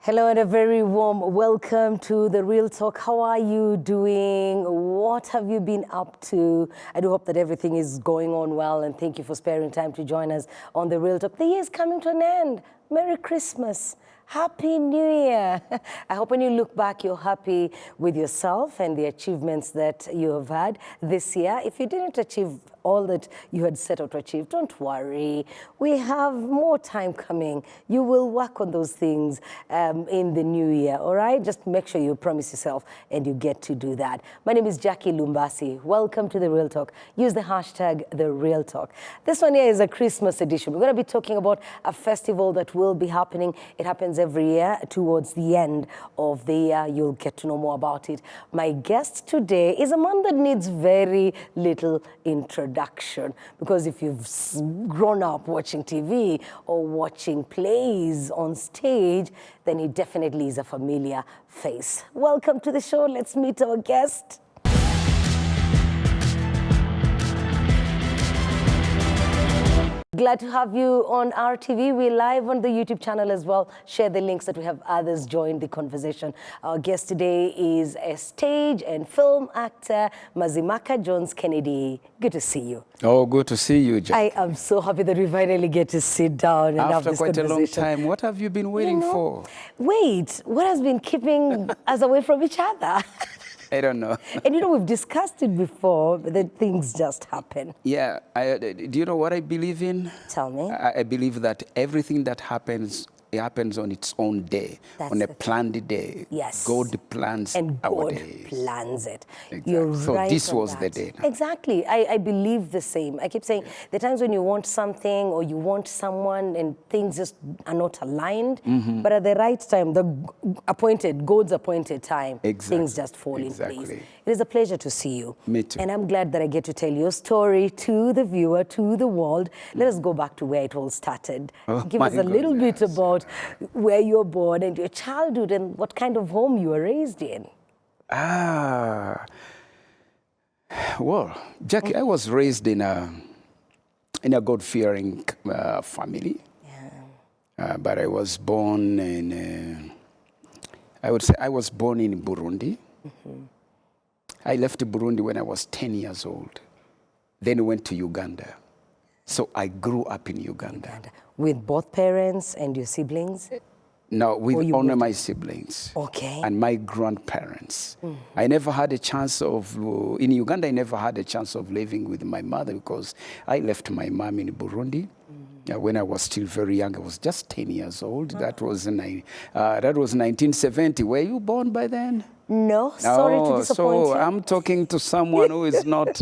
Hello and a very warm welcome to The Real Talk. How are you doing? What have you been up to? I do hope that everything is going on well, and thank you for sparing time to join us on The Real Talk. The year is coming to an end. Merry Christmas. Happy New Year. I hope when you look back, you're happy with yourself and the achievements that you have had this year. If you didn't achieve all that you had set out to achieve, don't worry. We have more time coming. You will work on those things in the new year, all right? Just make sure you promise yourself and you get to do that. My name is Jackie Lumbasi. Welcome to The Real Talk. Use the hashtag The Real Talk. This one here is a Christmas edition. We're going to be talking about a festival that will be happening. It happens every year towards the end of the year. You'll get to know more about it. My guest today is a man that needs very little introduction, because if you've grown up watching TV or watching plays on stage, then he definitely is a familiar face. Welcome to the show. Let's meet our guest. Glad to have you on RTV. We're live on the YouTube channel as well. Share the links that we have others join the conversation. Our guest today is a stage and film actor, Mazimpaka Jones Kennedy. Good to see you. Oh, good to see you, Jack. I am so happy that we finally get to sit down and have this conversation. After quite a long time, what have you been waiting for? Wait, what has been keeping us away from each other? I don't know. And we've discussed it before, but then things just happen. Yeah. Do you know what I believe in? Tell me. I believe that everything that happens, it happens on its own day, on a planned day. Yes. God plans our days. And God plans it. Exactly. You're so right. this was that. the day. Now. Exactly. I believe the same. I keep saying the times when you want something or you want someone and things just are not aligned, but at the right time, God's appointed time, things just fall in place. It is a pleasure to see you. Me too. And I'm glad that I get to tell your story to the viewer, to the world. Let us go back to where it all started. Give us a little bit about where you were born and your childhood and what kind of home you were raised in. Well, Jackie, I was raised in a God-fearing family. Yeah. But I was born in, I would say I was born in Burundi. I left Burundi when I was 10 years old. Then went to Uganda. So I grew up in Uganda. With both parents and your siblings? No, with only my siblings. Okay. And my grandparents. I never had a chance of, in Uganda, I never had a chance of living with my mother because I left my mom in Burundi. When I was still very young, I was just 10 years old. That was 1970. Were you born by then? No, sorry to disappoint you. So I'm talking to someone who is not...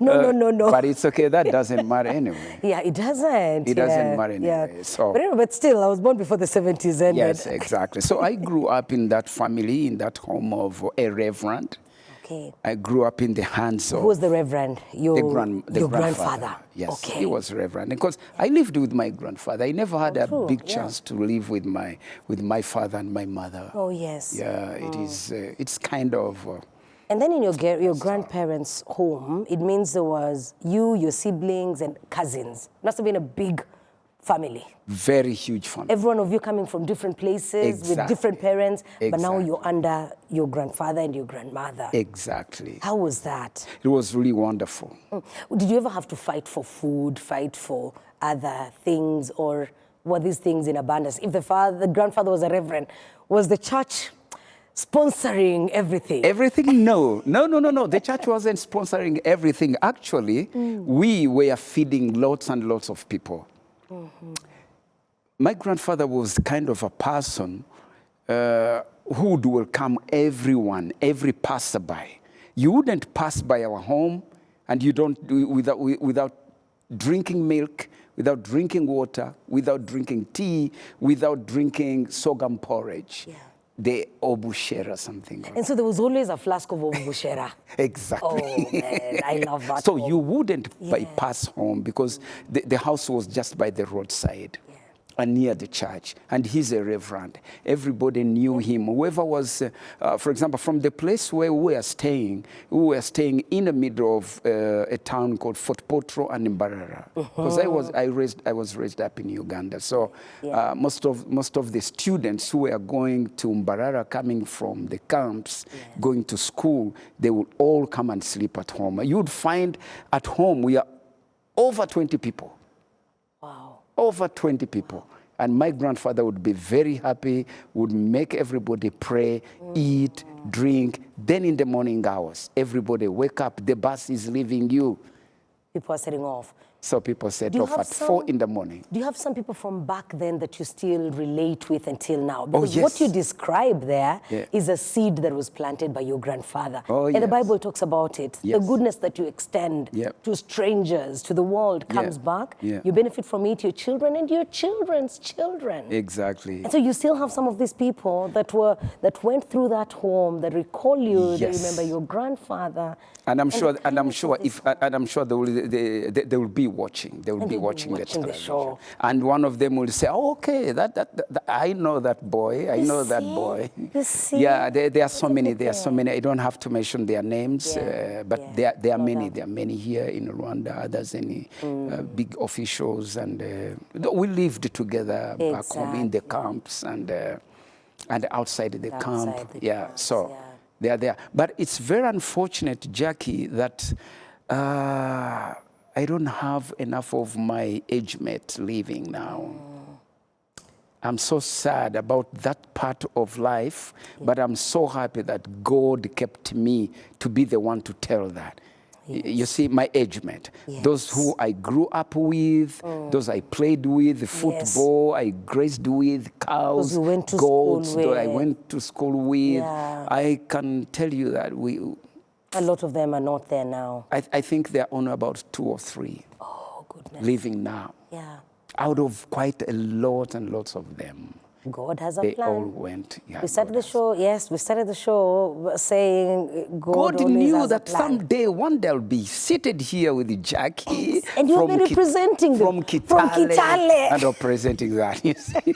No. But it's okay, that doesn't matter anyway. Yeah, it doesn't. It doesn't matter anyway. Yeah. So, but still, I was born before the 70s ended. Yes, exactly. So I grew up in that family, in that home of a reverend. Okay. I grew up in the hands of... Who was the reverend? Your grandfather? Yes, okay. He was reverend. Because I lived with my grandfather. I never had a big chance to live with my father and my mother. Oh, yes. Yeah, it is. It's kind of... And then in your grandparents' home, it means there was you, your siblings, and cousins. It must have been a big family. Very huge family. Every one of you coming from different places with different parents, but now you're under your grandfather and your grandmother. Exactly. How was that? It was really wonderful. Did you ever have to fight for food, fight for other things, or were these things in abundance? If the grandfather was a reverend, was the church sponsoring everything? Everything? No. The church wasn't sponsoring everything. Actually, we were feeding lots and lots of people. My grandfather was kind of a person who would welcome everyone, every passerby. You wouldn't pass by our home and you don't without drinking milk, without drinking water, without drinking tea, without drinking sorghum porridge. Yeah. The obushera something. And so there was always a flask of obushera. Exactly. Oh man, I love that. So you wouldn't bypass home because the house was just by the roadside. Yeah. near the church, and he's a reverend. Everybody knew him. Whoever was, for example, from the place where we were staying in the middle of a town called Fort Potro and Mbarara, because I was raised up in Uganda. So most of the students who were going to Mbarara, coming from the camps, going to school, they would all come and sleep at home. You would find at home we are over 20 people. Wow. Over 20 people. And my grandfather would be very happy, would make everybody pray, eat, drink. Then in the morning hours, everybody wake up, the bus is leaving you. People are setting off. So people set off at 4 in the morning. Do you have some people from back then that you still relate with until now? Because yes. what you describe there is a seed that was planted by your grandfather. And the Bible talks about it. The goodness that you extend to strangers, to the world, comes back. You benefit from it, your children and your children's children. Exactly. And so you still have some of these people that went through that home, that recall you, that remember your grandfather. And I'm sure they will be watching. They will be watching the television. Show. And one of them will say, "Oh, okay, that I know that boy. I know that boy." You see? Yeah, there are so many. There are so many. I don't have to mention their names, but there are many. There are many here in Rwanda. Others any big officials, and we lived together back home in the camps and outside the camp. So. They are there. But it's very unfortunate, Jackie, that I don't have enough of my age mates living now. I'm so sad about that part of life, but I'm so happy that God kept me to be the one to tell that. You see, my age mate, those who I grew up with, those I played with, football, I grazed with, cows, goats, I went to school with. I can tell you that a lot of them are not there now. I think there are only about 2 or 3 living now. Out of quite a lot and lots of them. God has a plan. They all went. We started the show, we started the show saying God knew that someday, one day I'll be seated here with Jackie. And you'll be representing from Kitale. And representing that, you see.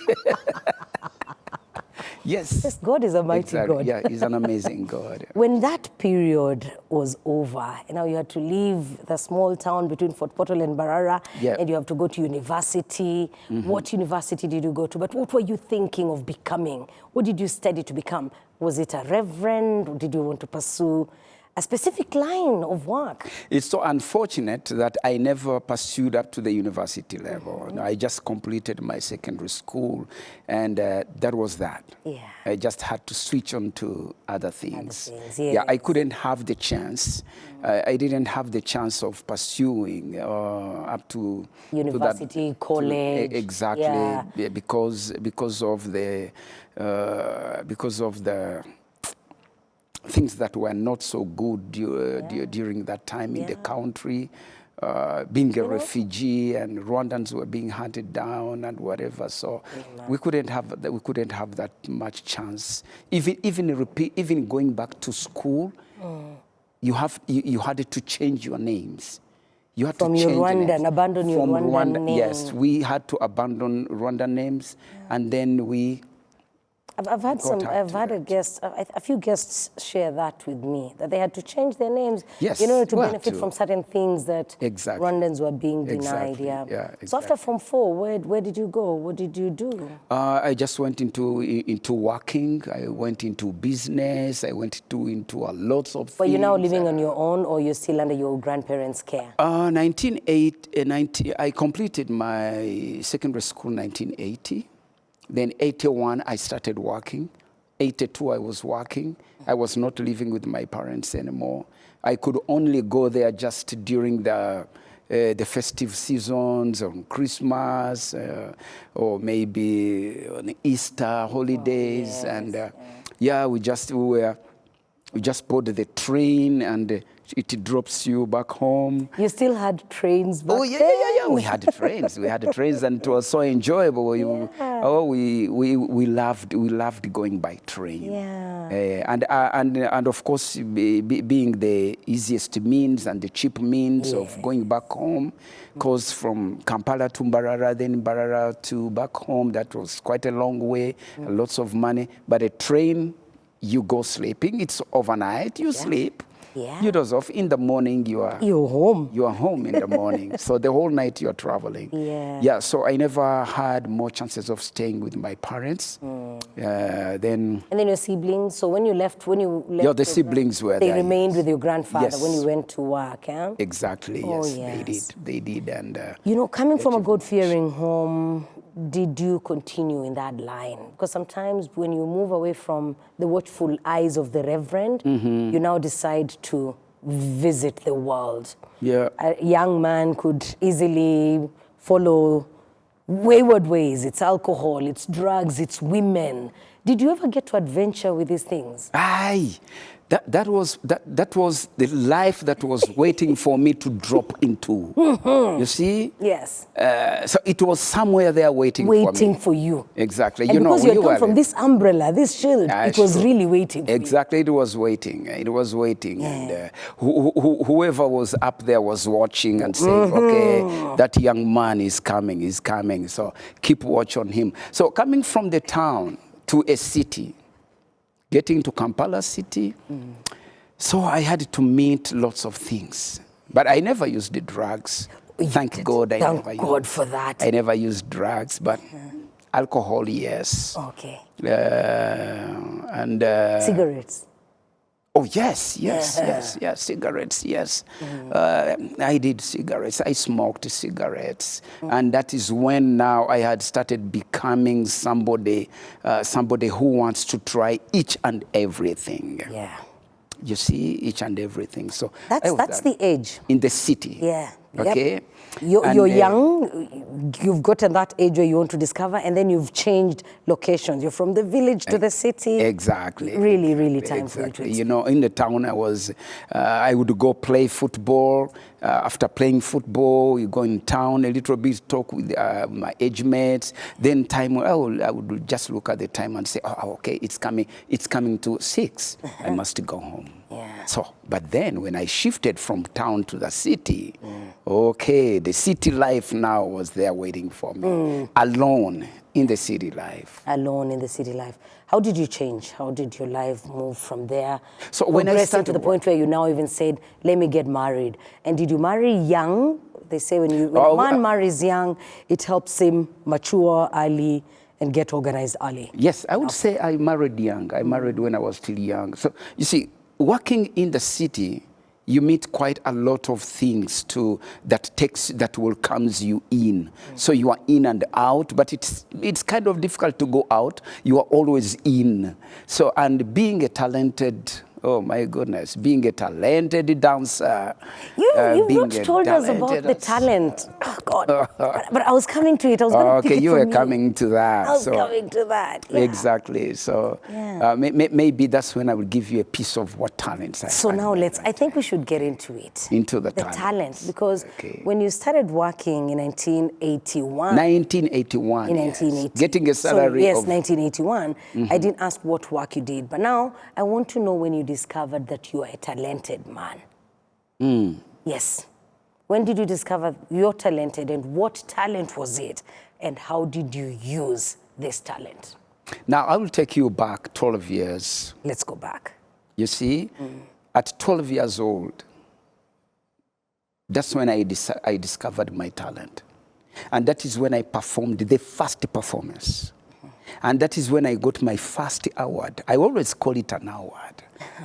Yes, God is a mighty God. Yeah, he's an amazing God. When that period was over, and now you had to leave the small town between Fort Portal and Mbarara, and you have to go to university. What university did you go to? But what were you thinking of becoming? What did you study to become? Was it a reverend? Or did you want to pursue a specific line of work? It's so unfortunate that I never pursued up to the university level. I just completed my secondary school, and that was that. I just had to switch on to other things. I couldn't have the chance. I didn't have the chance of pursuing up to university, college. Exactly, because of the things that were not so good during that time in the country, being a refugee, and Rwandans were being hunted down and whatever. So we couldn't have that much chance. Even going back to school, you had to change your names. You had from to change your Rwandan, abandon your Rwandan name. Yes, we had to abandon Rwandan names, and then we. I've had a few guests share that with me, that they had to change their names in order to benefit from certain things that Rwandans were being denied. So after Form 4, where did you go? What did you do? I just went into working. I went into business. I went into lots of things. Were you now living on your own, or you're still under your grandparents' care? 1980, I completed my secondary school in 1980. Then 81, I started working. 82, I was working. I was not living with my parents anymore. I could only go there just during the festive seasons, on Christmas, or maybe on Easter holidays. We were You just board the train and it drops you back home. You still had trains back yeah. then? We had trains. We had trains, and it was so enjoyable. We loved going by train. Yeah. And of course, being the easiest means and the cheap means of going back home, because from Kampala to Mbarara, then Mbarara to back home, that was quite a long way, lots of money. But a train, you go sleeping. It's overnight. You sleep. Yeah. You doze off. In the morning, you're home. You are home in the morning. So the whole night you're traveling. Yeah. So I never had more chances of staying with my parents. And then your siblings. So when you left, yeah, the siblings were they there. remained with your grandfather when you Yes. went to work. Eh? Exactly. Oh, yes, they did. And coming from a God-fearing home, did you continue in that line? Because sometimes when you move away from the watchful eyes of the reverend, you now decide to visit the world. Yeah. A young man could easily follow wayward ways. It's alcohol, it's drugs, it's women. Did you ever get to adventure with these things? Aye. That was the life that was waiting for me to drop into. You see? Yes. So it was somewhere there waiting for me. Waiting for you. Exactly. And because you had come from this umbrella, this shield, it was really waiting for you. Exactly. It was waiting. It was waiting. Yeah. And whoever was up there was watching and saying, okay, that young man is coming, he's coming. So keep watch on him. So coming from the town to a city, getting to Kampala city, so I had to meet lots of things. But I never used the drugs. Thank God Thank God for that. I never used drugs, but alcohol, yes. Okay. And cigarettes. Oh, yes, cigarettes, yes. I did cigarettes. I smoked cigarettes. And that is when now I had started becoming somebody who wants to try each and everything. Yeah. You see, each and everything. So that's the age. In the city. Yeah. Okay. Yep. You're young, you've gotten that age where you want to discover, and then you've changed locations. You're from the village to the city. Exactly. Really time for you to explore. You know, in the town I would go play football. After playing football, you go in town a little bit, talk with my age mates. Then I would just look at the time and say, oh, okay, it's coming to 6. I must go home. Yeah. So, but then when I shifted from town to the city, okay, the city life now was there waiting for me, alone in the city life. Alone in the city life. How did you change? How did your life move from there? So when I started to the point where you now even said, let me get married. And did you marry young? They say when a man marries young, it helps him mature early and get organized early. Yes, I would say I married young. I married when I was still young. So you see, working in the city, you meet quite a lot of things that will comes you in. So you are in and out, but it's kind of difficult to go out. You are always in. So, and being a talented, oh my goodness, being a talented dancer. You've not told us about the talent. Oh God. But I was coming to it. I was going to pick it you were from you. coming to that. I was coming to that. Yeah. Exactly. So maybe that's when I will give you a piece of what talents I have. So now I think we should get into it. Into the talent. Because when you started working in 1981. 1981. In yes. 1980. Getting a salary of 1981. I didn't ask what work you did. But now I want to know when you discovered that you are a talented man. Yes. When did you discover you're talented, and what talent was it, and how did you use this talent? Now, I will take you back 12 years. Let's go back. You see, at 12 years old, that's when I discovered my talent. And that is when I performed the first performance. And that is when I got my first award. I always call it an award.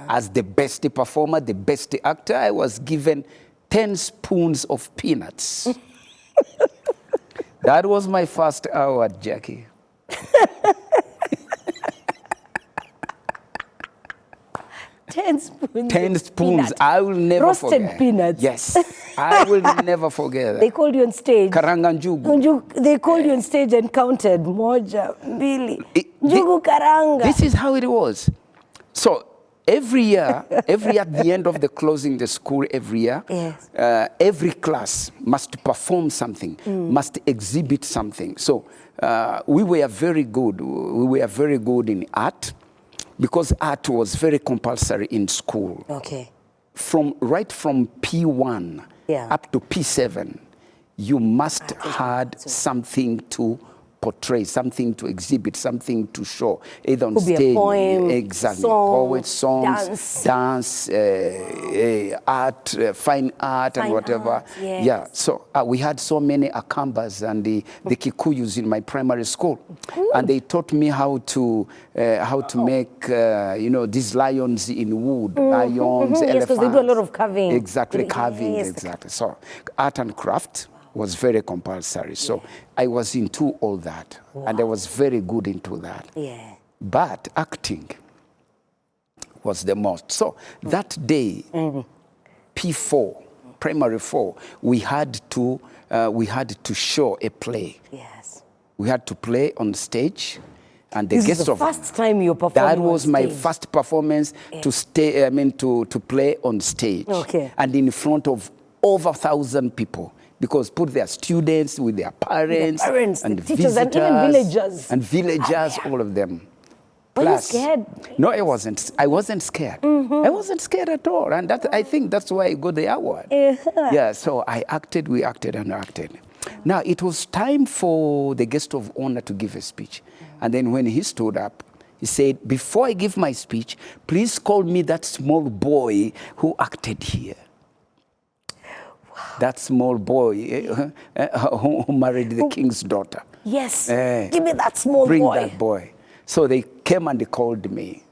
As the best performer, the best actor, I was given 10 spoons of peanuts. That was my first award, Jackie. 10 spoons. 10 spoons. Peanut. I will never forget. Roasted peanuts. Yes. I will never forget that. They called you on stage. Karanga njugu. They called you on stage and counted. Moja, mbili. Njugu karanga. This is how it was. So Every year at the end of the closing the school every year, Yes. Every class must perform something, must exhibit something. So we were very good. We were very good in art because art was very compulsory in school. Okay. Right from P1 up to P7, you must had something to portray, something to exhibit, something to show, either on Could stage, be a poem, exactly, song, poets, songs, dance, art, fine art, and whatever. Art, yes. Yeah, so we had so many Akambas and the Kikuyus in my primary school, and they taught me how to make these lions in wood, lions, elephants. Yes, because they do a lot of carving. Exactly, carving, Yes. exactly. So art and craft was very compulsory. So I was into all that, and I was very good into that. Yeah. But acting was the most. So that day, P4, primary 4, we had to show a play. Yes. We had to play on stage, and the This guest is the of first time you're performing. that was on my stage. first performance to play on stage, and in front of over 1,000 people. Because put their students with their parents, and the teachers, visitors, and even villagers. All of them. Were you scared? No, I wasn't. I wasn't scared. I wasn't scared at all, and I think that's why I got the award. Yeah. So I acted. We acted and acted. Now it was time for the guest of honor to give a speech, and then when he stood up, he said, "Before I give my speech, please call me that small boy who acted here." That small boy who married the king's daughter. Yes. Give me that small boy. Bring that boy. So they came and they called me.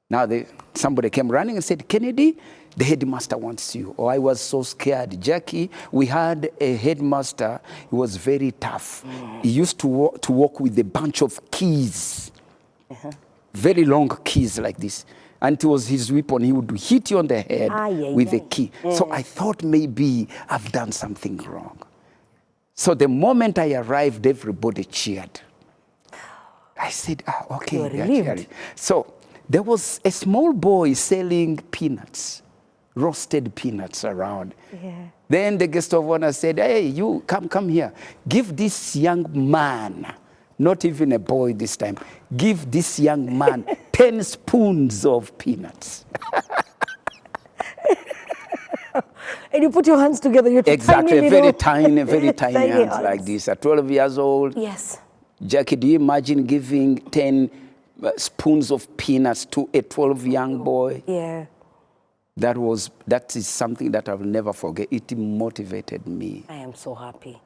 Now somebody came running and said, "Kennedy, the headmaster wants you." Oh, I was so scared. Jackie, we had a headmaster. He was very tough. He used to walk with a bunch of keys. Very long keys like this. And it was his weapon. He would hit you on the head with a key. So I thought maybe I've done something wrong. So the moment I arrived, everybody cheered. I said, okay. You were relieved. So there was a small boy selling peanuts, roasted peanuts around. Then the guest of honor said, "Hey, you, come here. Give this young man," not even a boy this time, "give this young man 10 spoons of peanuts." And you put your hands together. You're Exactly, very tiny tiny hands like this. At 12 years old. Yes. Jackie, do you imagine giving 10 spoons of peanuts to a 12 young boy? Yeah. That is something that I will never forget. It motivated me. I am so happy.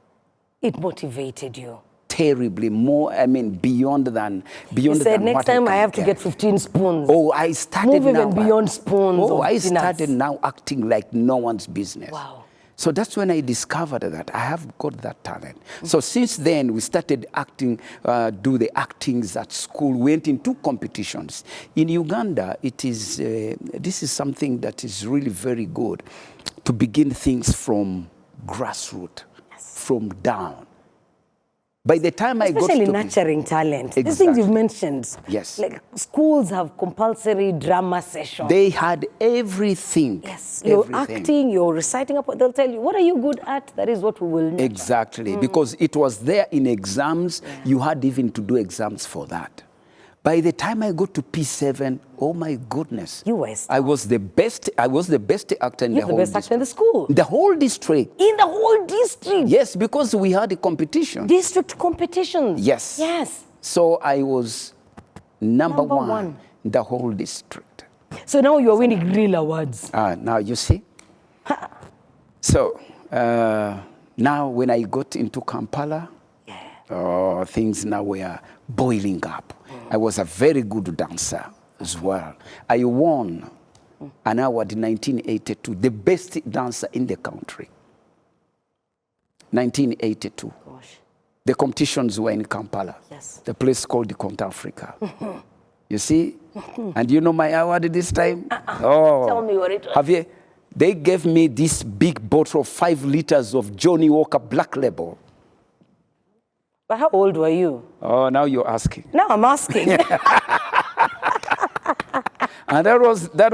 It motivated you. Terribly, more, beyond than You said, next time I have to get 15 spoons. Oh, I started Move even beyond spoons. Oh, I peanuts. started now acting like no one's business. Wow. So that's when I discovered that I have got that talent. So since then, we started acting, do the actings at school. We went into competitions. In Uganda, this is something that is really very good, to begin things from grassroots, from down. By the time I got to... Especially nurturing talent. Exactly. These things you've mentioned. Yes. Like schools have compulsory drama sessions. They had everything. Yes. You're everything. acting, you're reciting up. They'll tell you, what are you good at? That is what we will know. Exactly. Because it was there in exams. Yeah. You had even to do exams for that. By the time I got to P7, oh my goodness. You were I was the best actor in the whole district. You're the best actor in the school. The whole district. In the whole district? Yes, because we had a competition. District competitions? Yes. Yes. So I was number one in the whole district. So now you're winning real awards. Now you see. So now when I got into Kampala, things now were boiling up. I was a very good dancer as well. I won an award in 1982, the best dancer in the country. 1982. Gosh. The competitions were in Kampala. Yes. The place called Conta Africa. You see? And you know my award this time? Oh. Tell me what it was. They gave me this big bottle of 5 liters of Johnny Walker Black Label. But how old were you? Oh, now you're asking. Now I'm asking. And that was Now that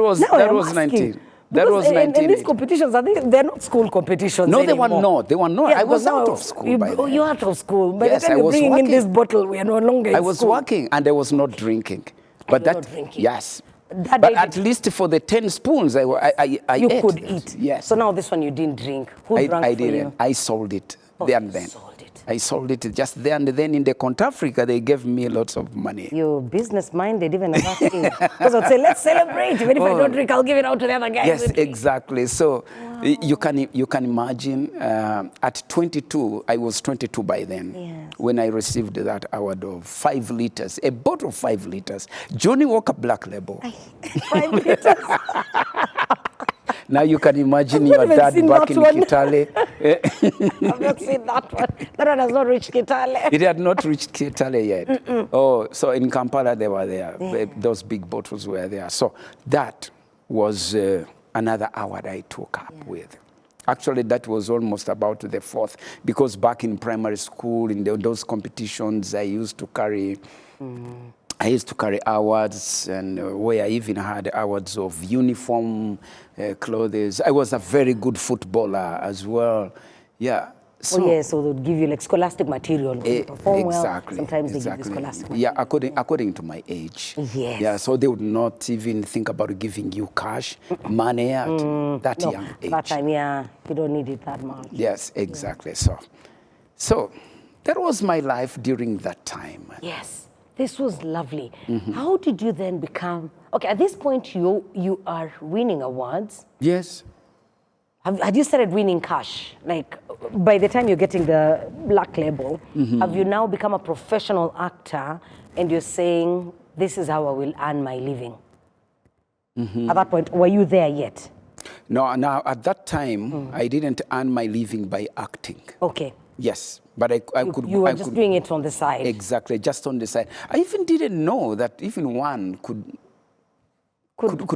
I'm was asking, 19. That because was in 19. these competitions, they're not school competitions No, anymore. they were not. Yeah, I was because out now of school by then. You're out of school. By Yes, the time I you're was bringing in working. this bottle, we are no longer in I was school. working and I was not drinking. But you're that, not drinking. yes. That But day at least for the 10 spoons, I you ate could that. eat. Yes. So now this one you didn't drink. Who drank I for you? didn't. I sold it Oh, there you and then. sold it. I sold it just there and then in the Africa. They gave me lots of money. You're business-minded even at that age. Because I'd say, let's celebrate. Even if I don't drink, I'll give it out to the other guys. Yes, exactly. So you can imagine at 22, I was 22 by then, Yes. when I received that award of 5 liters, a bottle of 5 liters. Johnny Walker Black Label. 5 liters. Now you can imagine I've your not dad even back seen in that one. Kitale. I've not seen that one. That one has not reached Kitale. It had not reached Kitale yet. Oh, so in Kampala they were there. Yeah. Those big bottles were there. So that was another award I took up with. Actually, that was almost about the 4th, because back in primary school, in those competitions, I used to carry awards, and where I even had awards of uniform, clothes. I was a very good footballer as well. Yeah. So, Oh, yeah, so they would give you like scholastic material. When you perform exactly, well, sometimes they give you scholastic material. Yeah, according to my age. Yes. Yeah, so they would not even think about giving you cash, money at that young age. That time, yeah, you don't need it that much. Yes, exactly. Yeah. So that was my life during that time. Yes, this was lovely. How did you then become, okay, at this point you are winning awards. Yes. Had you started winning cash? Like, by the time you're getting the Black Label, have you now become a professional actor and you're saying, this is how I will earn my living? At that point, were you there yet? No, now at that time, I didn't earn my living by acting. Okay. Yes, but I could. You were just doing it on the side. Exactly, just on the side. I even didn't know that even one could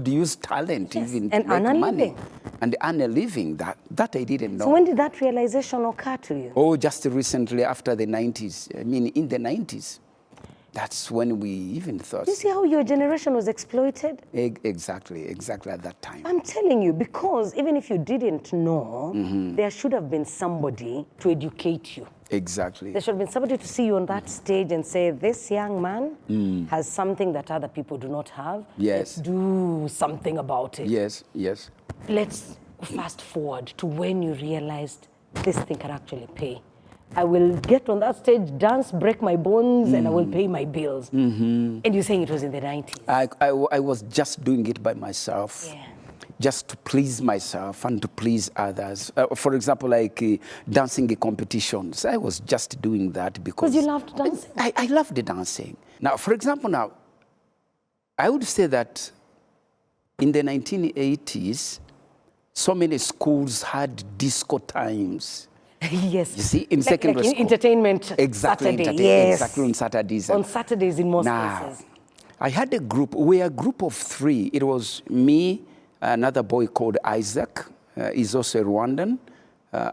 use talent, yes, even and to make earn a money living. and earn a living. That I didn't know. So when did that realization occur to you? Oh, just recently, after the 90s. I mean, in the 90s. That's when we even thought. You see how your generation was exploited? Exactly at that time. I'm telling you, because even if you didn't know, there should have been somebody to educate you. Exactly. There should have been somebody to see you on that stage and say, this young man has something that other people do not have. Yes. Let's do something about it. Yes, yes. Let's fast forward to when you realized this thing can actually pay. I will get on that stage, dance, break my bones, and I will pay my bills. And you're saying it was in the 90s. I was just doing it by myself. Yeah. Just to please myself and to please others. For example, like dancing competitions. I was just doing that because you loved dancing? I loved the dancing. Now, for example, I would say that in the 1980s, so many schools had disco times. Yes. You see, in secondary school. Entertainment Exactly, Saturday, yes. Exactly, on Saturdays. On Saturdays in most places. I had a group. We were a group of 3. It was me, another boy called Isaac. He's also a Rwandan.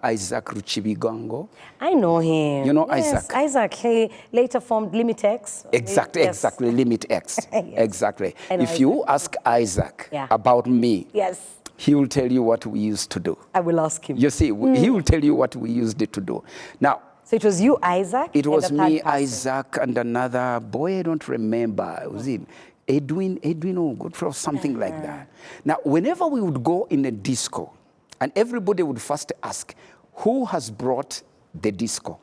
Isaac Ruchibigango. I know him. You know yes, Isaac? Isaac, he later formed Limit X. Exactly, Yes. exactly, Limit X. Yes. Exactly. I know If you ask Isaac about me, yes, he will tell you what we used to do. I will ask him. You see, he will tell you what we used to do. Now, so it was you, Isaac? it was and the me, third person. Isaac, and another boy, I don't remember. It was in Edwin or Godfrey or something like that. Now, whenever we would go in a disco, and everybody would first ask, who has brought the disco?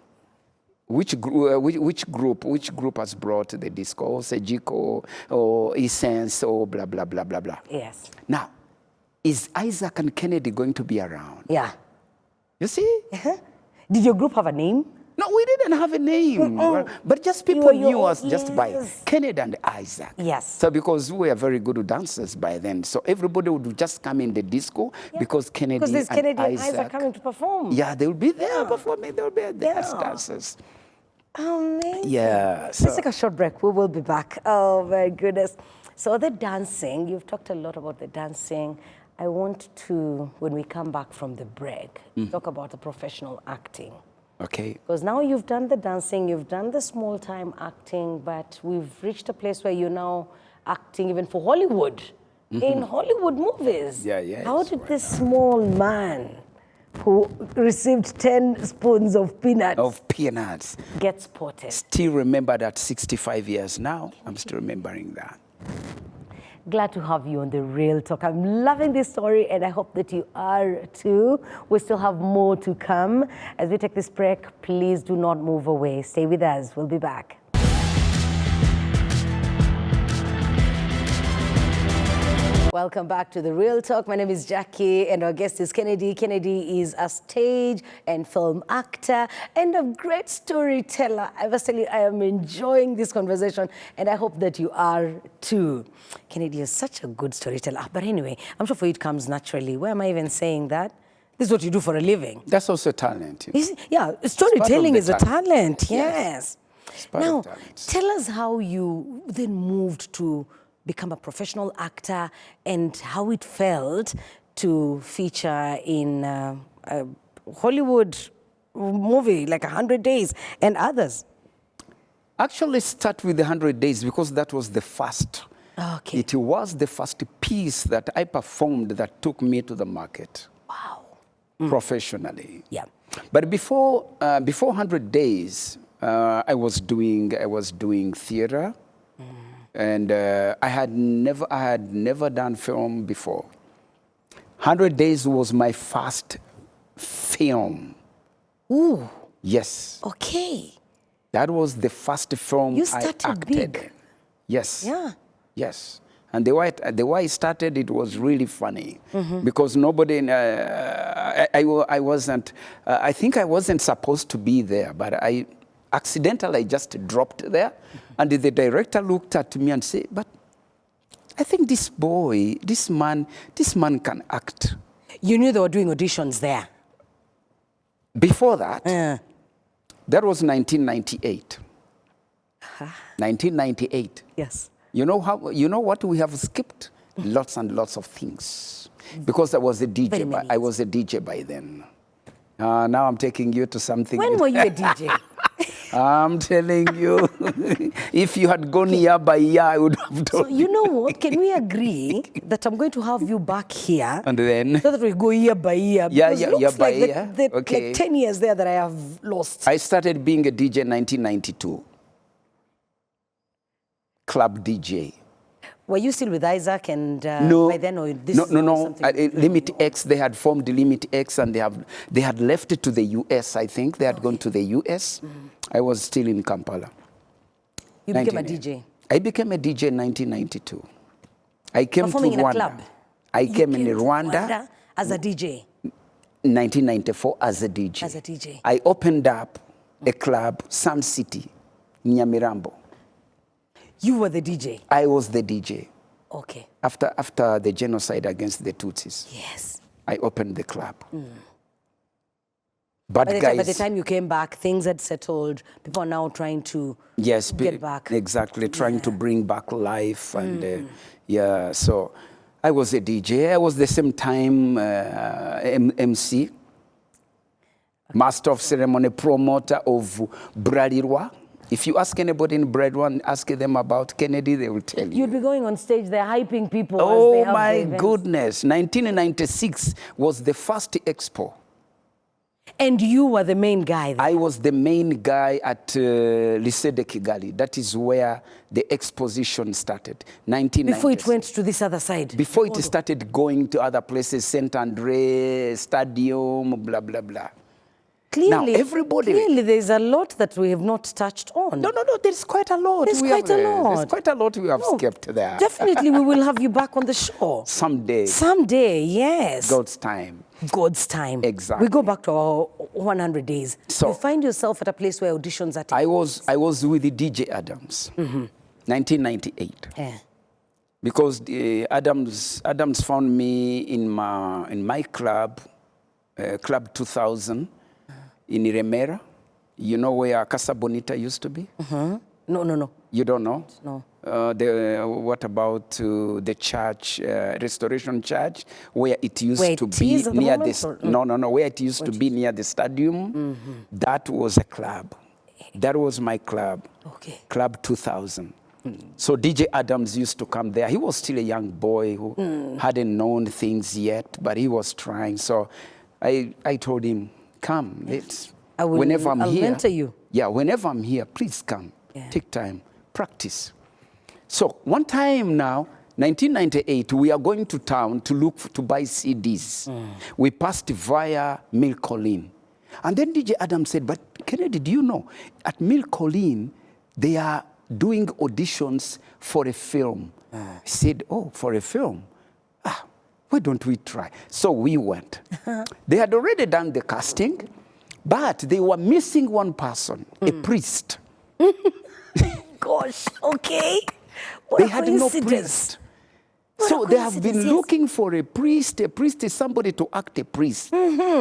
Which group has brought the disco? Or Sejiko, or Essence, or blah, blah, blah, blah, blah. Yes. Now, is Isaac and Kennedy going to be around? Yeah. You see? Did your group have a name? No, we didn't have a name. But just people knew us just by Kennedy and Isaac. Yes. So because we were very good dancers by then, so everybody would just come in the disco because Kennedy Because there's and Kennedy and Isaac Isaac coming to perform. Yeah, they will be there performing. They will be the dancers. Amazing. Yeah. Let's take a short break. We will be back. Oh, my goodness. So the dancing, you've talked a lot about the dancing. I want to, when we come back from the break, talk about the professional acting. Okay. Because now you've done the dancing, you've done the small-time acting, but we've reached a place where you're now acting even for Hollywood. in Hollywood movies. Yeah, yes, How did why this small man who received 10 spoons of peanuts get spotted? Still remember that 65 years now. I'm still remembering that. Glad to have you on The Real Talk. I'm loving this story, and I hope that you are too. We still have more to come. As we take this break, please do not move away. Stay with us. We'll be back. Welcome back to The Real Talk. My name is Jackie, and our guest is Kennedy. Kennedy is a stage and film actor and a great storyteller. I must tell you, I am enjoying this conversation, and I hope that you are too. Kennedy is such a good storyteller. But anyway, I'm sure for you it comes naturally. Why am I even saying that? This is what you do for a living. That's also talent. Yeah, storytelling is a talent, yes. Now, tell us how you then moved to become a professional actor and how it felt to feature in a Hollywood movie like 100 Days and others. Actually, start with the 100 Days because that was the first. Okay. It was the first piece that I performed that took me to the market. Wow. Professionally. Yeah. But before 100 Days, I was doing theater. And I had never done film before. 100 Days was my first film. Ooh. Yes. Okay. That was the first film You I started acted big. in. Yes. Yeah. Yes. And the way I started, it was really funny because nobody, I wasn't, I think I wasn't supposed to be there, but I accidentally just dropped there. And the director looked at me and said, but I think this boy, this man can act. You knew they were doing auditions there? Before that, that was 1998. 1998. Yes. You know what we have skipped? Lots and lots of things. Because I was a DJ, I was a DJ by then. Now I'm taking you to something. When were you a DJ? I'm telling you, if you had gone year by year, I would have told you. So you know what? Can we agree that I'm going to have you back here? And then? So that we go year by year. Yeah, because year by year. Okay. Like 10 years there that I have lost. I started being a DJ in 1992. Club DJ. Were you still with Isaac and no, by then, or this? No. Limit X, they had formed Limit X, and they had left it to the US. I think they had gone to the US. I was still in Kampala. You became a DJ. I became a DJ in 1992. I came performing to in Rwanda. A club. I came in to Rwanda as a DJ. 1994 as a DJ. As a DJ. I opened up a club, Sun City, Nyamirambo. You were the DJ? I was the DJ. Okay. After the genocide against the Tutsis. Yes. I opened the club. But by the time you came back, things had settled. People are now trying to get back. Exactly, trying to bring back life. And yeah, so I was a DJ. I was the same time MC, master of ceremony, promoter of Bralirwa. If you ask anybody in Bradwan, ask them about Kennedy, they will tell you. You'd be going on stage there, hyping people. Oh, as they have my the goodness. 1996 was the first expo. And you were the main guy there. I was the main guy at Lycée de Kigali. That is where the exposition started. 1996. Before it went to this other side? Before it started going to other places, Saint Andre, Stadium, blah, blah, blah. Clearly, now, everybody, there's a lot that we have not touched on. No, there's quite a lot. There's quite a lot. There's quite a lot we have skipped there. Definitely, we will have you back on the show. Someday. Someday, yes. God's time. God's time. Exactly. We go back to our 100 days. So you find yourself at a place where auditions are taking place. I was with the DJ Adams, 1998. Yeah. Because Adams found me in my club, Club 2000. In Remera, you know where Casa Bonita used to be? No. You don't know? No. What about the church, Restoration Church, where it used to be near this? No, where it used to be near the stadium. That was a club. That was my club. Okay. Club 2000. So DJ Adams used to come there. He was still a young boy who hadn't known things yet, but he was trying. So I told him, come, whenever I'm I'll here. mentor you. Yeah, whenever I'm here, please come. Take time, practice. So one time now, 1998, we are going to town to buy CDs. We passed via Mill Colleen. And then DJ Adams said, but Kennedy, do you know, at Mill Colleen, they are doing auditions for a film. He said, oh, for a film? Why don't we try? So we went. They had already done the casting, but they were missing one person, a priest. Gosh, okay. What They a had no coincidence. priest. What So a they have been coincidence, yes. looking for a priest. A priest is somebody to act a priest.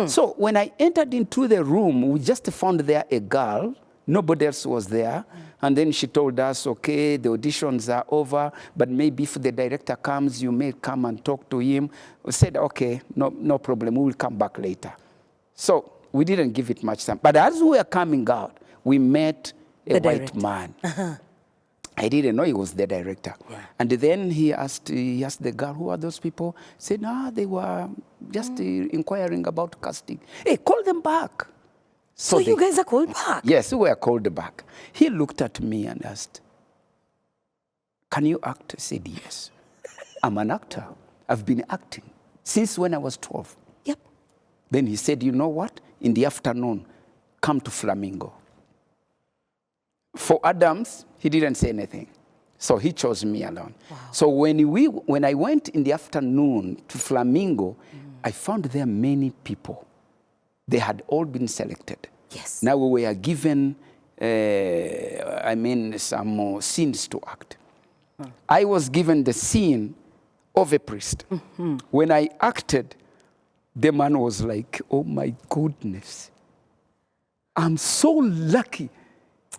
So when I entered into the room, we just found there a girl. Nobody else was there. And then she told us, okay, the auditions are over, but maybe if the director comes, you may come and talk to him. We said, okay, no problem. We will come back later. So we didn't give it much time. But as we were coming out, we met a white man. I didn't know he was the director. And then he asked the girl, who are those people? He said, no, they were just inquiring about casting. Hey, call them back. So you guys are called back? Yes, we were called back. He looked at me and asked, can you act? I said, yes. I'm an actor. I've been acting since when I was 12. Yep. Then he said, you know what? In the afternoon, come to Flamingo. For Adams, he didn't say anything. So he chose me alone. Wow. So when I went in the afternoon to Flamingo, I found there many people. They had all been selected. Yes. Now we were given, some more scenes to act. I was given the scene of a priest. When I acted, the man was like, oh my goodness, I'm so lucky.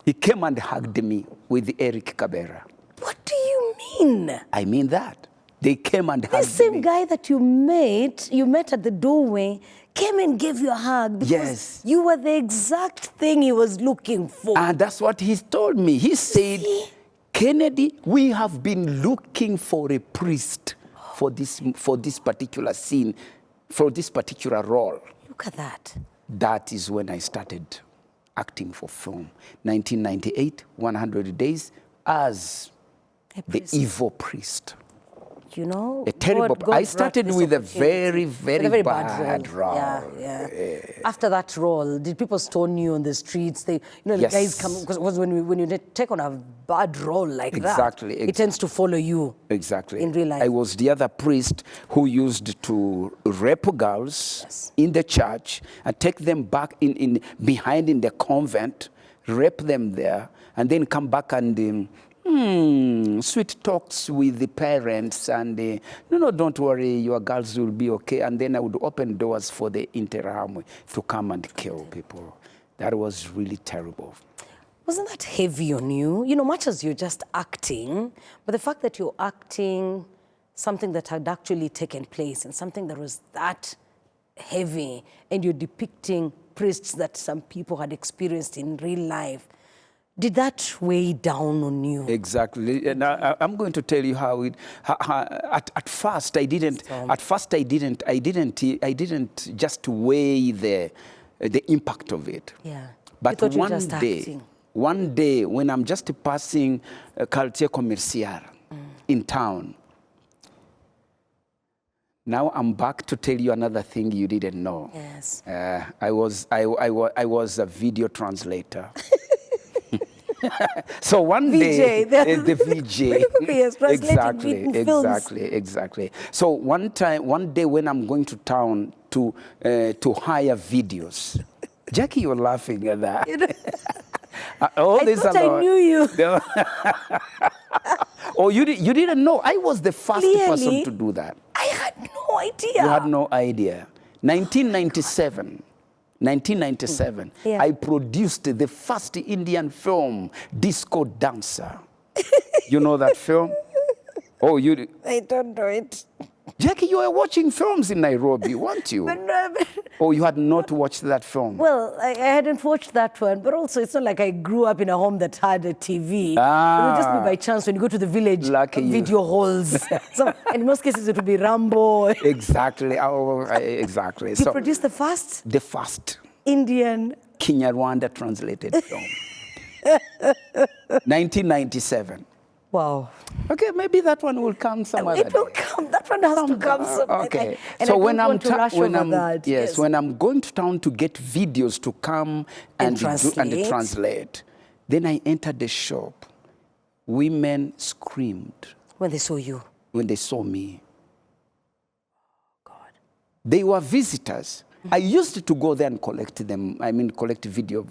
He came and hugged me with Eric Cabera. What do you mean? I mean that. They came and hugged me. This same guy that you met at the doorway, came and gave you a hug because you were the exact thing he was looking for. And that's what he told me. He said, Kennedy, we have been looking for a priest for this particular scene, for this particular role. Look at that. That is when I started acting for film. 1998, 100 days as the evil priest. You know, a terrible. God I started with a very, very bad role. Yeah. After that role, did people stone you on the streets? The guys come, because when you take on a bad role like that, it tends to follow you. Exactly. In real life. I was the other priest who used to rape girls in the church and take them back behind in the convent, rape them there, and then come back and sweet talks with the parents and no, don't worry, your girls will be okay. And then I would open doors for the Interahamwe to come and kill people. That was really terrible. Wasn't that heavy on you? You know, much as you're just acting, but the fact that you're acting something that had actually taken place and something that was that heavy, and you're depicting priests that some people had experienced in real life. Did that weigh down on you? Exactly, and I'm going to tell you how it. At first, I didn't. At first, I didn't just weigh the impact of it. Yeah. But one day, when I'm just passing Quartier Commercial in town, now I'm back to tell you another thing you didn't know. Yes. I was a video translator. So one day, the VJ, yes, exactly. So one day when I'm going to town to hire videos, Jackie, you're laughing at that. I thought I knew you. Oh, you didn't know? I was the first person to do that. I had no idea. You had no idea. 1997, I produced the first Indian film, Disco Dancer. You know that film? Oh, you... I don't know it. Jackie, you were watching films in Nairobi, weren't you? Or you had not watched that film? Well, I hadn't watched that one, but also it's not like I grew up in a home that had a TV. It would just be by chance when you go to the village, video halls. So, in most cases, it would be Rambo. Exactly. Oh, exactly. You produced the first? The first Indian Kenya-Rwanda translated film. 1997. Wow. Okay, maybe that one will come some other day. It will come. That one has to come soon. Okay. And so I when don't want to rush over that. Yes, when I'm going to town to get videos to come and translate, then I entered the shop. Women screamed. When they saw you? When they saw me. God. They were visitors. I used to go there and collect them. I mean, collect video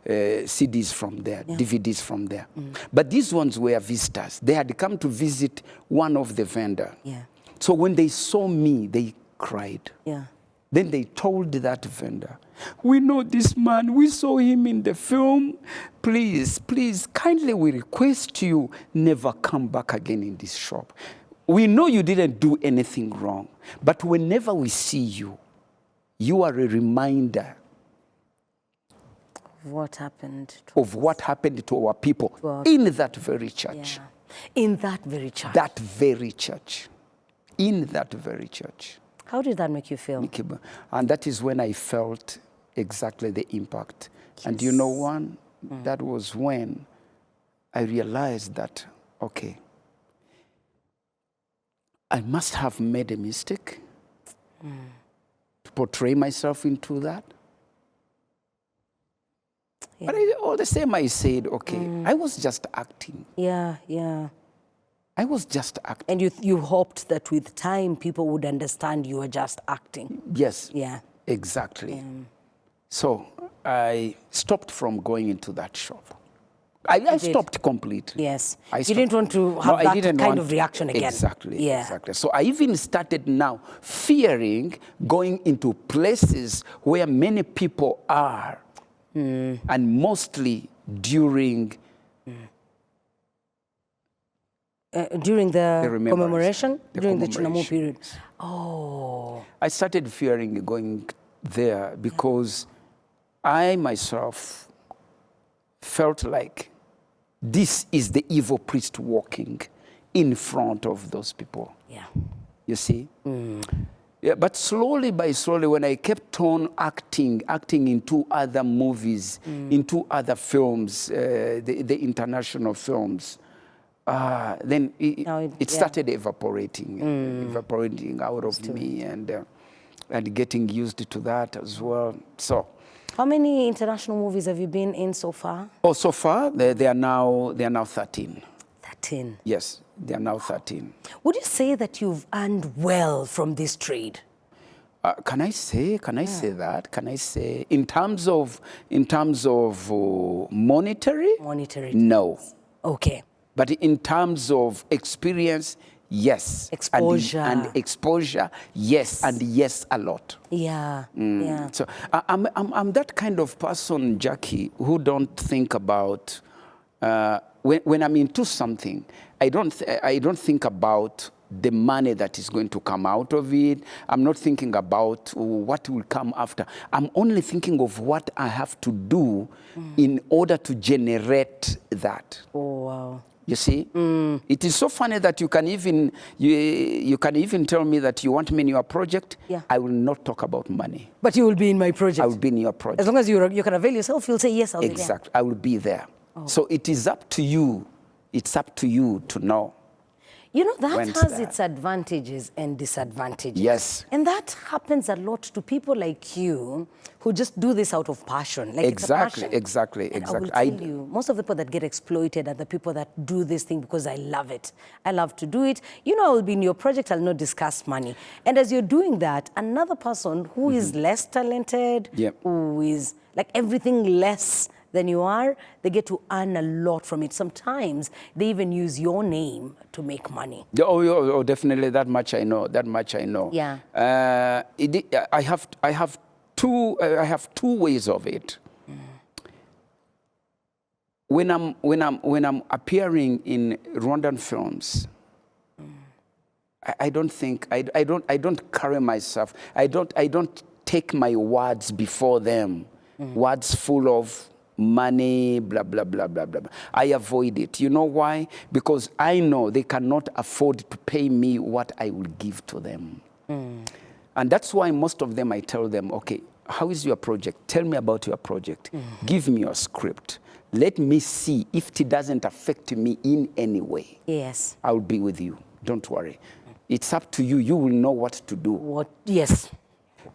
CDs from there, DVDs from there. But these ones were visitors. They had come to visit one of the vendors. Yeah. So when they saw me, they cried. Yeah. Then they told that vendor, "We know this man. We saw him in the film. Please, please, kindly we request you never come back again in this shop. We know you didn't do anything wrong, but whenever we see you, you are a reminder of what happened to our people in that very church." Yeah. In that very church. That very church. In that very church. How did that make you feel? And that is when I felt exactly the impact. Yes. And you know one? That was when I realized that, okay, I must have made a mistake to portray myself into that. Yeah. But all the same, I said, okay, I was just acting. Yeah, yeah. I was just acting. And you hoped that with time, people would understand you were just acting. Yes. Yeah. Exactly. Yeah. So I stopped from going into that shop. I stopped completely. Yes. You didn't want to have that kind of reaction again. Exactly. Yeah. Exactly. So I even started now fearing going into places where many people are, and mostly during the commemoration, during the Chunamu period. Oh. I started fearing going there because I myself felt like this is the evil priest walking in front of those people. Yeah. You see? Yeah, but slowly by slowly, when I kept on acting into other movies, into other films, the international films, then it started evaporating out of me, and getting used to that as well. So, how many international movies have you been in so far? Oh, so far they are now 13. 13. Yes, they are now 13. Would you say that you've earned well from this trade? Can I say that? Can I say in terms of monetary? Monetary. No. Okay. But in terms of experience, yes. Exposure. And exposure, yes, and yes a lot. Yeah, yeah. So I'm that kind of person, Jackie, who don't think about when I'm into something. I don't think about the money that is going to come out of it. I'm not thinking about what will come after. I'm only thinking of what I have to do in order to generate that. Oh wow. You see, it is so funny that you can even tell me that you want me in your project. Yeah. I will not talk about money. But you will be in my project. I will be in your project. As long as you can avail yourself, you'll say yes. I'll exactly. be there. I will be there. Oh. So it is up to you. It's up to you to know. You know, that has its advantages and disadvantages. Yes. And that happens a lot to people like you who just do this out of passion. Like exactly, it's a passion. Exactly. I will tell you, most of the people that get exploited are the people that do this thing because I love it. I love to do it. You know, I will be in your project, I'll not discuss money. And as you're doing that, another person who is less talented, who is like everything less than you are, they get to earn a lot from it. Sometimes they even use your name to make money. Oh, definitely. That much I know. That much I know. Yeah. I have two ways of it. When I'm appearing in Rwandan films, I don't think, I don't carry myself, I don't take my words before them, words full of money, blah, blah, blah, blah, blah. I avoid it. You know why? Because I know they cannot afford to pay me what I will give to them. And that's why most of them, I tell them, okay, how is your project? Tell me about your project. Give me your script. Let me see if it doesn't affect me in any way. Yes. I'll be with you. Don't worry. It's up to you. You will know what to do. What? Yes.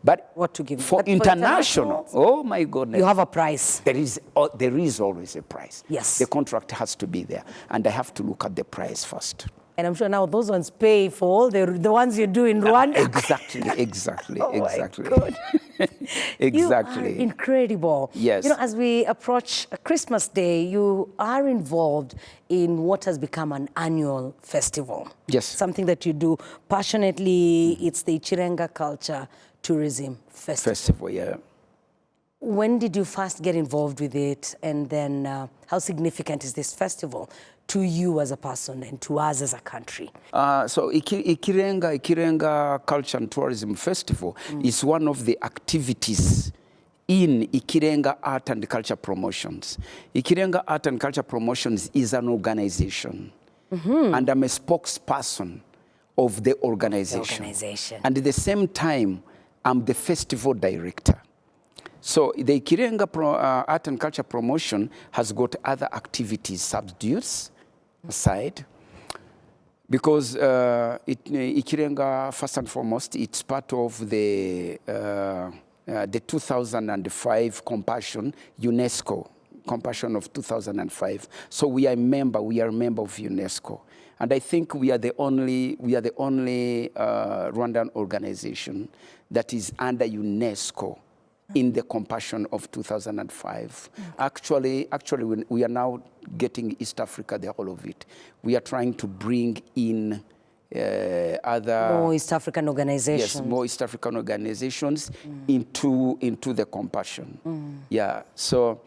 But what to give? For international, oh my goodness. You have a price. There is always a price. Yes. The contract has to be there. And I have to look at the price first. And I'm sure now those ones pay for all the ones you do in Rwanda. Exactly. Oh exactly. My God. Exactly. You are incredible. Yes. You know, as we approach Christmas Day, you are involved in what has become an annual festival. Yes. Something that you do passionately. It's the Ikirenga Culture Tourism Festival. Yeah. When did you first get involved with it? And then how significant is this festival to you as a person and to us as a country? So Ikirenga Culture and Tourism Festival is one of the activities in Ikirenga Art and Culture Promotions. Ikirenga Art and Culture Promotions is an organization. And I'm a spokesperson of the organization. And at the same time, I'm the festival director. So the Ikirenga Art and Culture Promotion has got other activities subdued aside, because Ikirenga, first and foremost, it's part of the 2005 Compassion, UNESCO, Compassion of 2005. So we are a member of UNESCO. And I think we are the only Rwandan organization that is under UNESCO in the Compassion of 2005. Actually, we are now getting East Africa, the whole of it. We are trying to bring in other... More East African organizations. Yes, more East African organizations into the Compassion. Yeah, so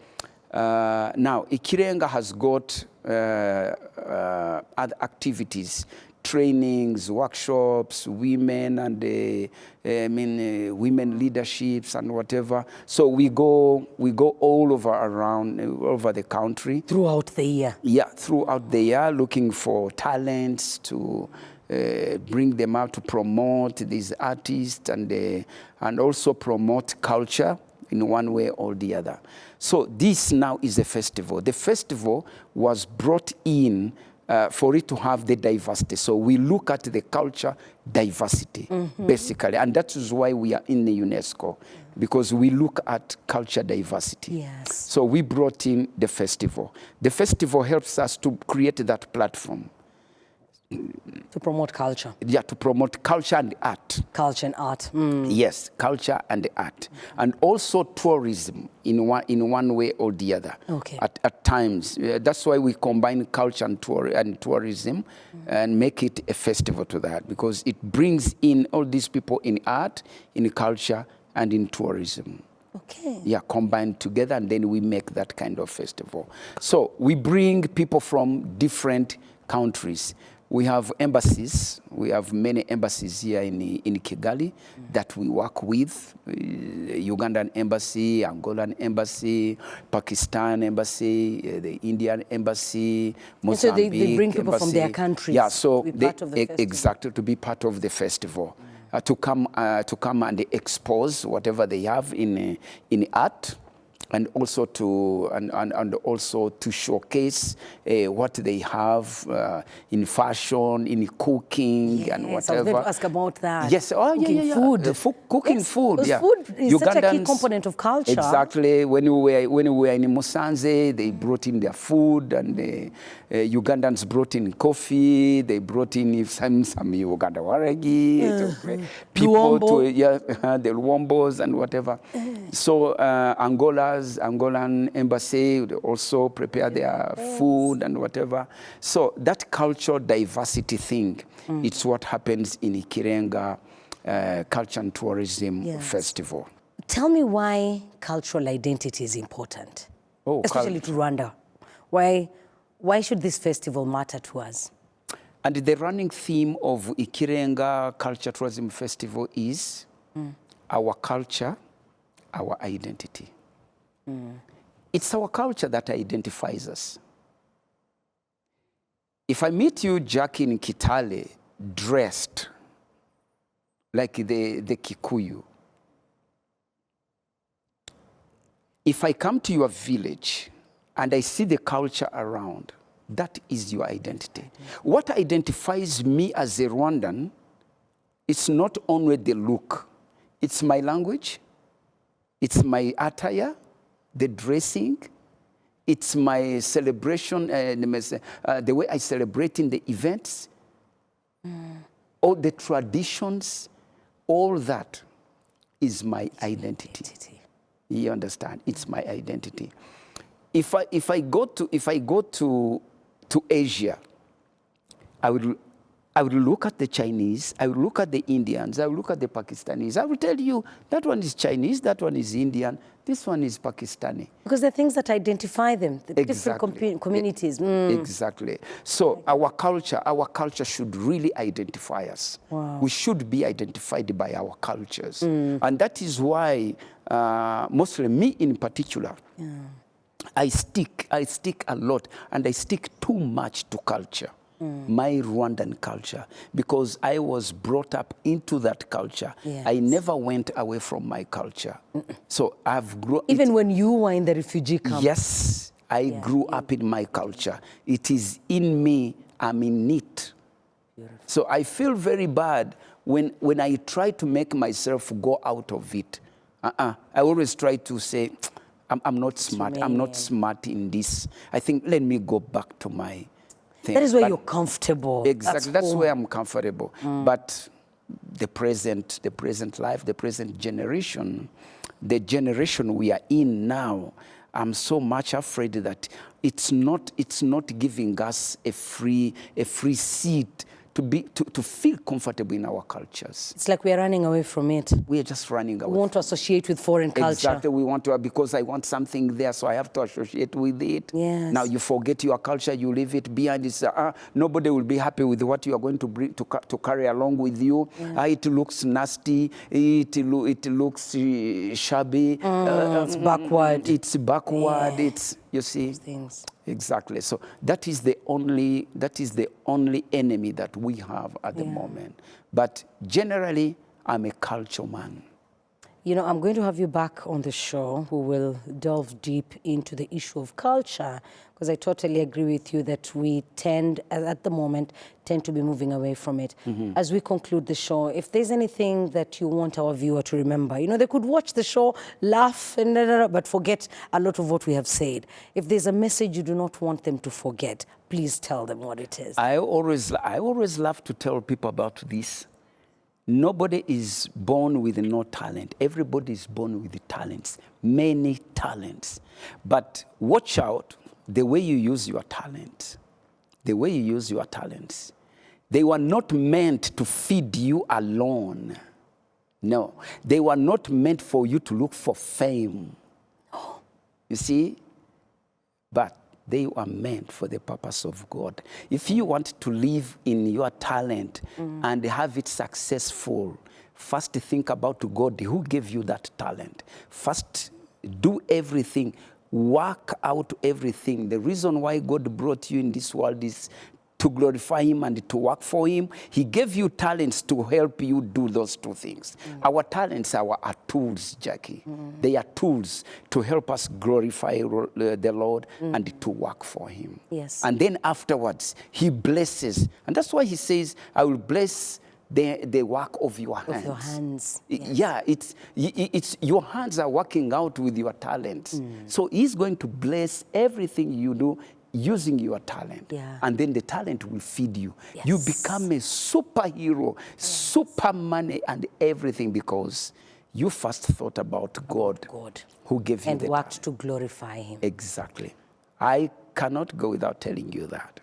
now Ikirenga has got other activities, trainings, workshops, women and women leaderships and whatever. So we go all over the country. Throughout the year. Yeah, throughout the year, looking for talents to bring them out to promote these artists and also promote culture in one way or the other. So this now is a festival. The festival was brought in for it to have the diversity. So we look at the culture diversity, basically. And that is why we are in the UNESCO, because we look at culture diversity. Yes. So we brought in the festival. The festival helps us to create that platform. To promote culture. Yeah, to promote culture and art. Culture and art. Yes, culture and art. And also tourism in one way or the other. Okay. At times. That's why we combine culture and tourism and make it a festival to that, because it brings in all these people in art, in culture, and in tourism. Okay. Yeah, combined together, and then we make that kind of festival. So we bring people from different countries. We have embassies. We have many embassies here in Kigali that we work with. Ugandan embassy, Angolan embassy, Pakistan embassy, the Indian embassy, Mozambique. And so they bring people embassy from their countries. Yeah, so to be part of the festival. Exactly, to be part of the festival, to come and expose whatever they have in art. And also to showcase what they have in fashion, in cooking, and whatever. I was going to ask about that. Yes, cooking food. Cooking food, yeah. Food is such a key component of culture. Exactly. When we were in Musanze, they brought in their food, and the Ugandans brought in coffee. They brought in some Uganda waragi, people to the Luombos and whatever. So Angolan embassy would also prepare their food and whatever. So that cultural diversity thing, it's what happens in Ikirenga Culture and Tourism Festival. Tell me why cultural identity is important, especially to Rwanda. Why should this festival matter to us? And the running theme of Ikirenga Culture Tourism Festival is our culture, our identity. It's our culture that identifies us. If I meet you, Jack, in Kitale, dressed like the Kikuyu, if I come to your village and I see the culture around, that is your identity. What identifies me as a Rwandan, it's not only the look. It's my language, it's my attire, the dressing, it's my celebration, the way I celebrate in the events, all the traditions, all that is my identity. You understand? It's my identity. If I go to Asia, I would look at the Chinese, I would look at the Indians, I would look at the Pakistanis. I will tell you, that one is Chinese, that one is Indian, this one is Pakistani. Because the things that identify them, the different communities. Exactly. So our culture should really identify us. Wow. We should be identified by our cultures. And that is why, mostly me in particular, I stick a lot, and I stick too much to culture. My Rwandan culture, because I was brought up into that culture. Yes. I never went away from my culture. So I've grown. Even when you were in the refugee camp. Yes, I grew up in my culture. It is in me, I'm in it. Beautiful. So I feel very bad when I try to make myself go out of it. I always try to say, I'm not smart. I'm not smart in this. I think, let me go back to my thing. That is where you're comfortable. Exactly. That's where I'm comfortable. But the present life, the present generation, the generation we are in now, I'm so much afraid that it's not giving us a free seat to feel comfortable in our cultures. It's like we are running away from it. We are just running away. We want to associate with foreign culture. Exactly. We want to, because I want something there, so I have to associate with it. Yes. Now you forget your culture, you leave it behind. It's, nobody will be happy with what you are going to bring to carry along with you. It looks nasty. It looks shabby. It's backward. It's backward. Yeah. It's, you see. Things. Exactly. So that is the only enemy that we have at the moment. But generally, I'm a culture man. You know, I'm going to have you back on the show. We will delve deep into the issue of culture, because I totally agree with you that we tend, at the moment, to be moving away from it. As we conclude the show, if there's anything that you want our viewer to remember, you know, they could watch the show, laugh, but forget a lot of what we have said. If there's a message you do not want them to forget, please tell them what it is. I always love to tell people about this. Nobody is born with no talent. Everybody is born with talents, many talents. But watch out the way you use your talent. The way you use your talents. They were not meant to feed you alone. No, they were not meant for you to look for fame. You see? But they were meant for the purpose of God. If you want to live in your talent and have it successful, first think about God who gave you that talent. First, do everything. Work out everything. The reason why God brought you in this world is to glorify Him and to work for Him. He gave you talents to help you do those two things. Our talents are tools, Jackie. They are tools to help us glorify the Lord and to work for Him. Yes. And then afterwards, He blesses. And that's why He says, I will bless the work of your hands. Of your hands. Yes. Yeah, it's your hands are working out with your talents. So He's going to bless everything you do using your talent. And then the talent will feed you. Yes. You become a superhero, Superman and everything, because you first thought about God who gave you and the worked talent. to glorify Him. Exactly. I cannot go without telling you that.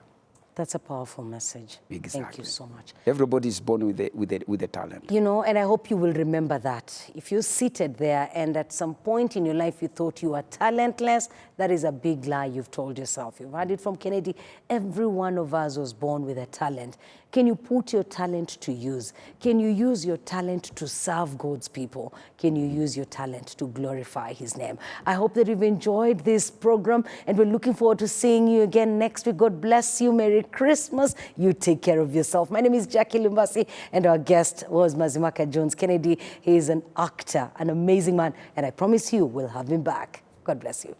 That's a powerful message. Exactly. Thank you so much. Everybody is born with a talent. You know, and I hope you will remember that. If you're seated there and at some point in your life you thought you were talentless, that is a big lie you've told yourself. You've heard it from Kennedy. Every one of us was born with a talent. Can you put your talent to use? Can you use your talent to serve God's people? Can you use your talent to glorify his name? I hope that you've enjoyed this program, and we're looking forward to seeing you again next week. God bless you. Merry Christmas. You take care of yourself. My name is Jackie Lumbasi, and our guest was Mazimpaka Jones Kennedy. He is an actor, an amazing man, and I promise you we'll have him back. God bless you.